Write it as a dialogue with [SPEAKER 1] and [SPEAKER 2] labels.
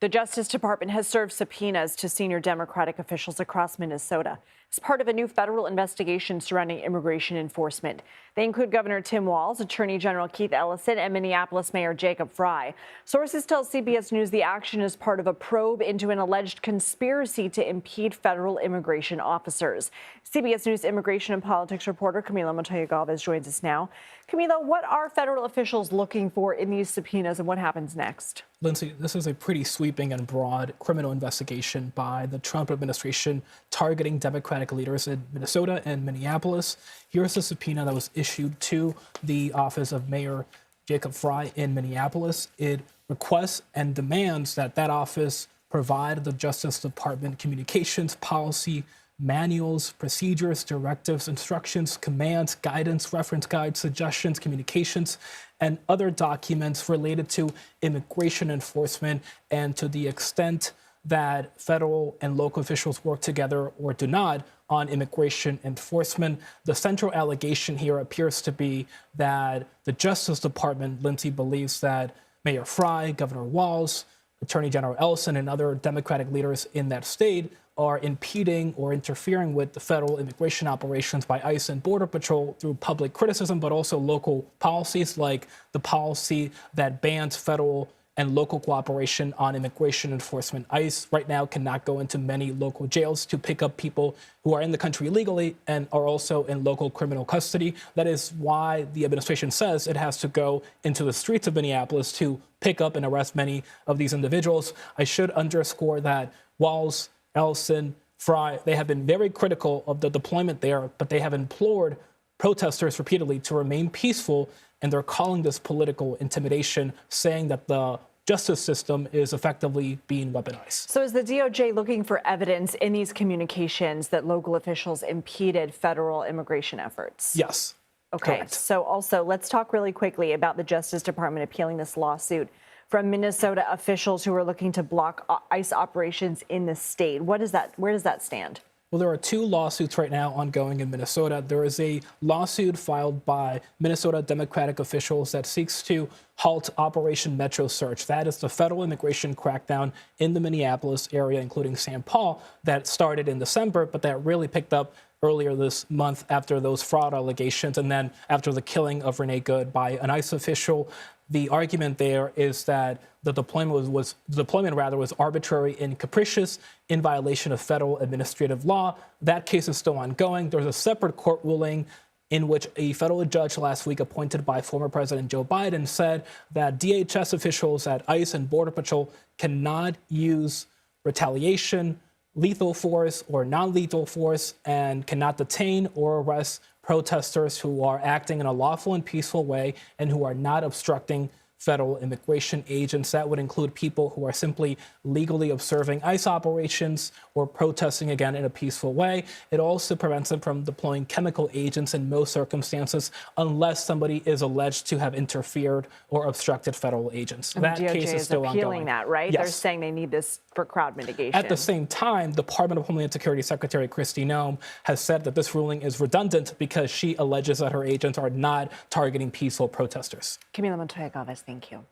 [SPEAKER 1] The Justice Department has served subpoenas to senior Democratic officials across Minnesota as part of a new federal investigation surrounding immigration enforcement. They include Governor Tim Walz, Attorney General Keith Ellison, and Minneapolis Mayor Jacob Frey. Sources tell CBS News the action is part of a probe into an alleged conspiracy to impede federal immigration officers. CBS News immigration and politics reporter Camilo Montoya-Galvez joins us now. Camilo, what are federal officials looking for in these subpoenas and what happens next?
[SPEAKER 2] Lindsay, this is a pretty sweeping and broad criminal investigation by the Trump administration targeting Democratic leaders in Minnesota and Minneapolis. Here's a subpoena that was issued to the office of Mayor Jacob Frey in Minneapolis. It requests and demands that that office provide the Justice Department communications policy, manuals, procedures, directives, instructions, commands, guidance, reference guides, suggestions, communications, and other documents related to immigration enforcement, and to the extent that federal and local officials work together or do not on immigration enforcement. The central allegation here appears to be that the Justice Department, Lindsay, believes that Mayor Frey, Governor Walz, Attorney General Ellison, and other Democratic leaders in that state are impeding or interfering with the federal immigration operations by ICE and Border Patrol through public criticism, but also local policies like the policy that bans federal and local cooperation on immigration enforcement. ICE right now cannot go into many local jails to pick up people who are in the country illegally and are also in local criminal custody. That is why the administration says it has to go into the streets of Minneapolis to pick up and arrest many of these individuals. I should underscore that Walz, Ellison, Frey, they have been very critical of the deployment there, but they have implored protesters repeatedly to remain peaceful, and they're calling this political intimidation, saying that the justice system is effectively being weaponized.
[SPEAKER 1] So is the DOJ looking for evidence in these communications that local officials impeded federal immigration efforts?
[SPEAKER 2] Yes.
[SPEAKER 1] Okay,
[SPEAKER 2] correct.
[SPEAKER 1] So also let's talk really quickly about the Justice Department appealing this lawsuit from Minnesota officials who are looking to block ICE operations in the state. Where does that stand?
[SPEAKER 2] Well, there are two lawsuits right now ongoing in Minnesota. There is a lawsuit filed by Minnesota Democratic officials that seeks to halt Operation Metro Search. That is the federal immigration crackdown in the Minneapolis area, including St. Paul, that started in December, but that really picked up earlier this month after those fraud allegations and then after the killing of Renee Good by an ICE official. The argument there is that the deployment was arbitrary and capricious in violation of federal administrative law. That case is still ongoing. There's a separate court ruling in which a federal judge last week appointed by former President Joe Biden said that DHS officials at ICE and Border Patrol cannot use retaliation, lethal force, or non-lethal force, and cannot detain or arrest protesters who are acting in a lawful and peaceful way and who are not obstructing federal immigration agents. That would include people who are simply legally observing ICE operations or protesting again in a peaceful way. It also prevents them from deploying chemical agents in most circumstances unless somebody is alleged to have interfered or obstructed federal agents.
[SPEAKER 1] And
[SPEAKER 2] that
[SPEAKER 1] the DOJ
[SPEAKER 2] case is still
[SPEAKER 1] appealing
[SPEAKER 2] ongoing.
[SPEAKER 1] That, right?
[SPEAKER 2] Yes.
[SPEAKER 1] They're saying they need this for crowd mitigation.
[SPEAKER 2] At the same time, Department of Homeland Security Secretary Kristi Noem has said that this ruling is redundant because she alleges that her agents are not targeting peaceful protesters.
[SPEAKER 1] Camilo Montoya-Galvez, thank you.